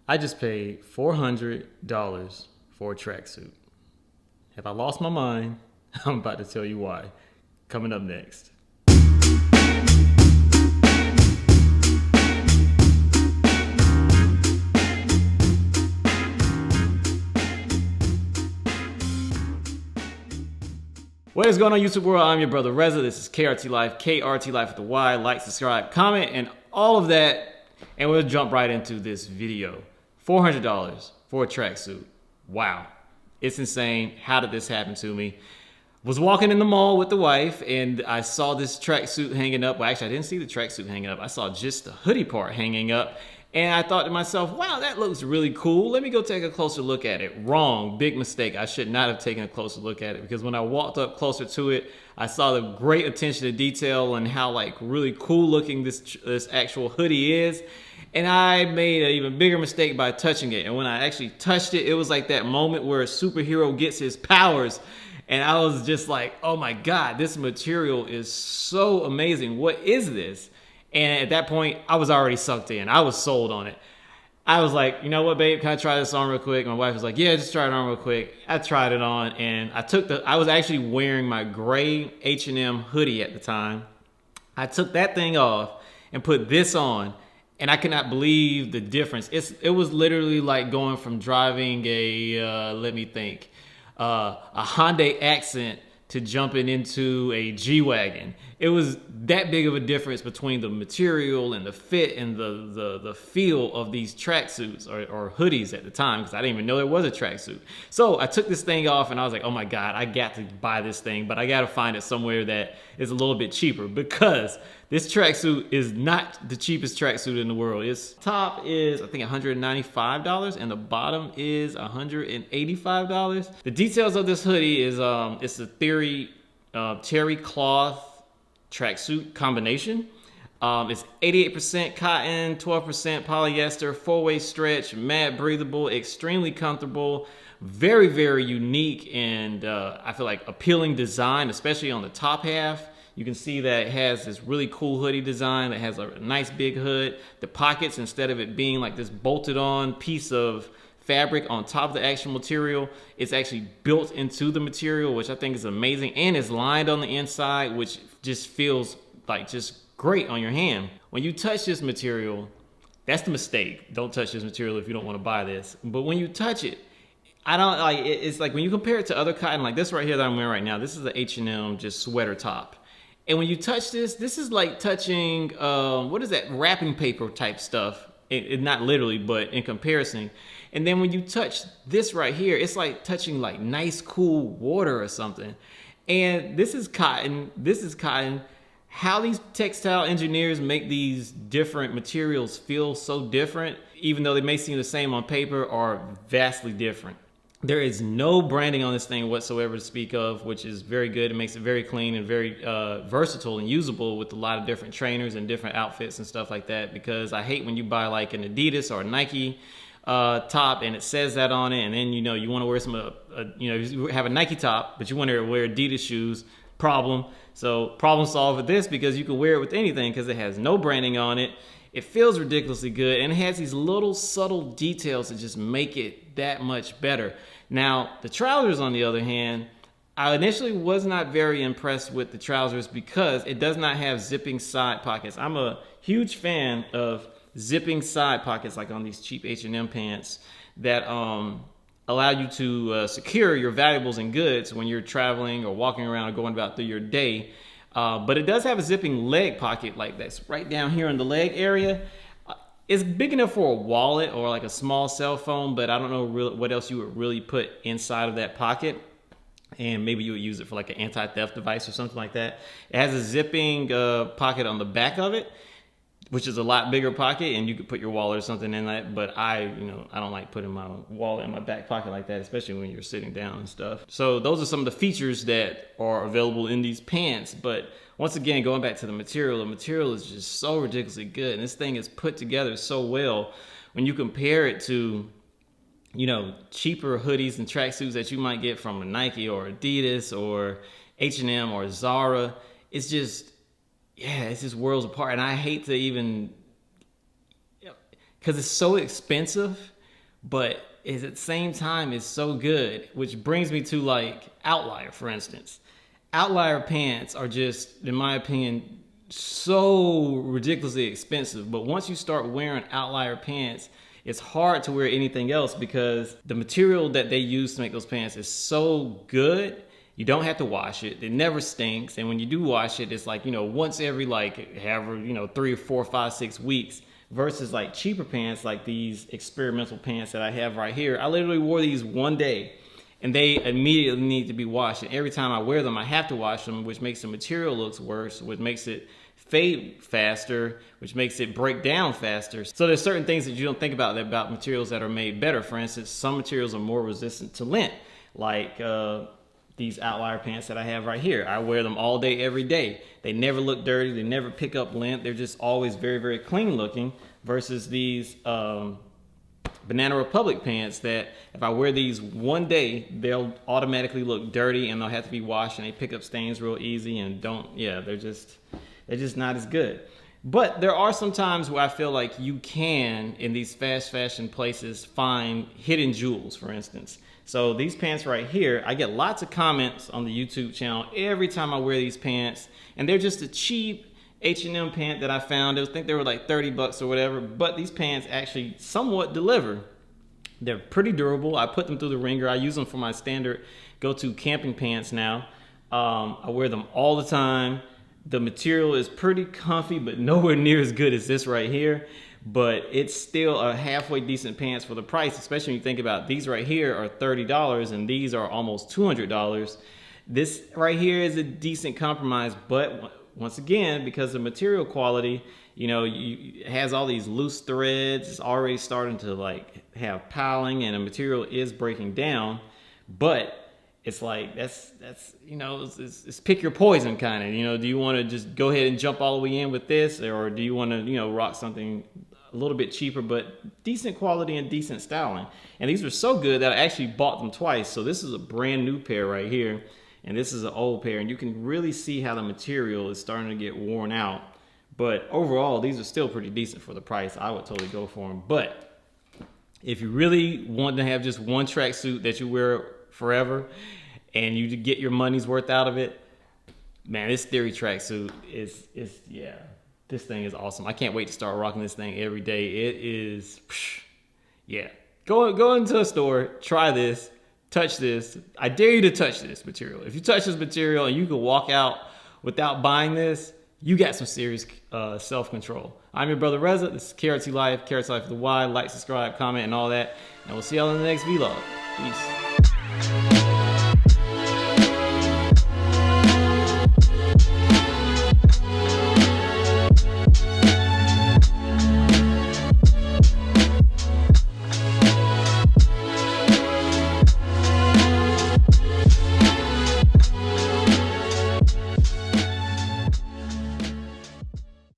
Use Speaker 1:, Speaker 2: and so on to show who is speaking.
Speaker 1: I just paid $400 for a tracksuit. Have I lost my mind? I'm about to tell you why. Coming up next. What is going on, YouTube world? I'm your brother Reza. This is KRTLYFE, KRTLYFE with the Y. Like, subscribe, comment, and all of that. And we'll jump right into this video. $400 for a tracksuit. Wow. It's insane. How did this happen to me? Was walking in the mall with the wife, and I saw this tracksuit hanging up. Well, actually, I didn't see the tracksuit hanging up. I saw just the hoodie part hanging up. And I thought to myself, wow, that looks really cool. Let me go take a closer look at it. Wrong, big mistake. I should not have taken a closer look at it, because when I walked up closer to it, I saw the great attention to detail and how like really cool looking this actual hoodie is. And I made an even bigger mistake by touching it. And when I actually touched it, it was like that moment where a superhero gets his powers. And I was just like, oh my God, this material is so amazing. What is this? And at that point, I was already sucked in. I was sold on it. I was like, you know what, babe? Can I try this on real quick? My wife was like, yeah, just try it on real quick. I tried it on, and I was actually wearing my gray H&M hoodie at the time. I took that thing off and put this on, and I cannot believe the difference. It was literally like going from driving a, let me think, a Hyundai Accent to jumping into a G-Wagon. It was that big of a difference between the material and the fit and the feel of these tracksuits or hoodies at the time, because I didn't even know there was a tracksuit. So I took this thing off and I was like, oh my God, I got to buy this thing, but I got to find it somewhere that is a little bit cheaper, because this tracksuit is not the cheapest tracksuit in the world. Its top is, I think, $195, and the bottom is $185. The details of this hoodie is, it's a Theory terry cloth tracksuit combination. It's 88% cotton, 12% polyester, 4-way stretch, matte breathable, extremely comfortable, very, very unique, and I feel like appealing design, especially on the top half. You can see that it has this really cool hoodie design that has a nice big hood. The pockets, instead of it being like this bolted on piece of fabric on top of the actual material, it's actually built into the material, which I think is amazing, and it's lined on the inside, which just feels like just great on your hand. When you touch this material, that's the mistake. Don't touch this material if you don't want to buy this. But when you touch it, I don't like it. It's like when you compare it to other cotton, like this right here that I'm wearing right now, this is the H&M just sweater top. And when you touch this is like touching, what is that, wrapping paper type stuff. Not literally, but in comparison. And then when you touch this right here, it's like touching like nice, cool water or something. And this is cotton. This is cotton. How these textile engineers make these different materials feel so different, even though they may seem the same on paper, are vastly different. There is no branding on this thing whatsoever to speak of, which is very good. It makes it very clean and very versatile and usable with a lot of different trainers and different outfits and stuff like that, because I hate when you buy like an Adidas or a Nike top and it says that on it, and then you want to wear some you have a Nike top but you want to wear Adidas shoes. Problem solved with this, because you can wear it with anything because it has no branding on it. It feels ridiculously good, and it has these little subtle details that just make it that much better. Now, the trousers, on the other hand, I initially was not very impressed with the trousers because it does not have zipping side pockets. I'm a huge fan of zipping side pockets, like on these cheap H&M pants that allow you to secure your valuables and goods when you're traveling or walking around or going about through your day. But it does have a zipping leg pocket, like that's right down here in the leg area. It's big enough for a wallet or like a small cell phone, but I don't know what else you would really put inside of that pocket. And maybe you would use it for like an anti-theft device or something like that. It has a zipping pocket on the back of it, which is a lot bigger pocket, and you could put your wallet or something in that. But I don't like putting my wallet in my back pocket like that, especially when you're sitting down and stuff. So those are some of the features that are available in these pants. But once again, going back to the material is just so ridiculously good, and this thing is put together so well. When you compare it to, cheaper hoodies and tracksuits that you might get from a Nike or Adidas or H&M or Zara, it's just worlds apart. And I hate to even, because it's so expensive but is at the same time is so good, which brings me to like Outlier, for instance. Outlier pants are just, in my opinion, so ridiculously expensive. But once you start wearing Outlier pants, it's hard to wear anything else because the material that they use to make those pants is so good. You don't have to wash it. It never stinks. And when you do wash it, it's like, once every like however, 3 or 4, 5, 6 weeks, versus like cheaper pants like these experimental pants that I have right here. I literally wore these one day and they immediately need to be washed. And every time I wear them, I have to wash them, which makes the material looks worse, which makes it fade faster, which makes it break down faster. So there's certain things that you don't think about materials that are made better. For instance, some materials are more resistant to lint, like these Outlier pants that I have right here. I wear them all day, every day. They never look dirty. They never pick up lint. They're just always very, very clean looking, versus these Banana Republic pants that if I wear these one day, they'll automatically look dirty and they'll have to be washed and they pick up stains real easy and they're just not as good. But there are some times where I feel like you can, in these fast fashion places, find hidden jewels, for instance. So these pants right here, I get lots of comments on the YouTube channel every time I wear these pants, and they're just a cheap H&M pant that I found. I think they were like 30 bucks or whatever, but these pants actually somewhat deliver. They're pretty durable. I put them through the ringer. I use them for my standard go-to camping pants now. I wear them all the time. The material is pretty comfy, but nowhere near as good as this right here. But it's still a halfway decent pants for the price, especially when you think about these right here are $30 and these are almost $200. This right here is a decent compromise, but once again, because of material quality, it has all these loose threads. It's already starting to like have piling and the material is breaking down, but it's like, it's pick your poison kind of, do you want to just go ahead and jump all the way in with this, or do you want to, rock something a little bit cheaper, but decent quality and decent styling? And these were so good that I actually bought them twice. So this is a brand new pair right here, and this is an old pair, and you can really see how the material is starting to get worn out. But overall, these are still pretty decent for the price. I would totally go for them. But if you really want to have just one tracksuit that you wear forever and you get your money's worth out of it, man, this Theory tracksuit is this thing is awesome. I can't wait to start rocking this thing every day. It is, yeah. Go into a store, try this, touch this. I dare you to touch this material. If you touch this material and you can walk out without buying this, you got some serious self-control. I'm your brother Reza. This is KRTLYFE, KRTLYFE with the Y. Like, subscribe, comment, and all that. And we'll see y'all in the next vlog. Peace.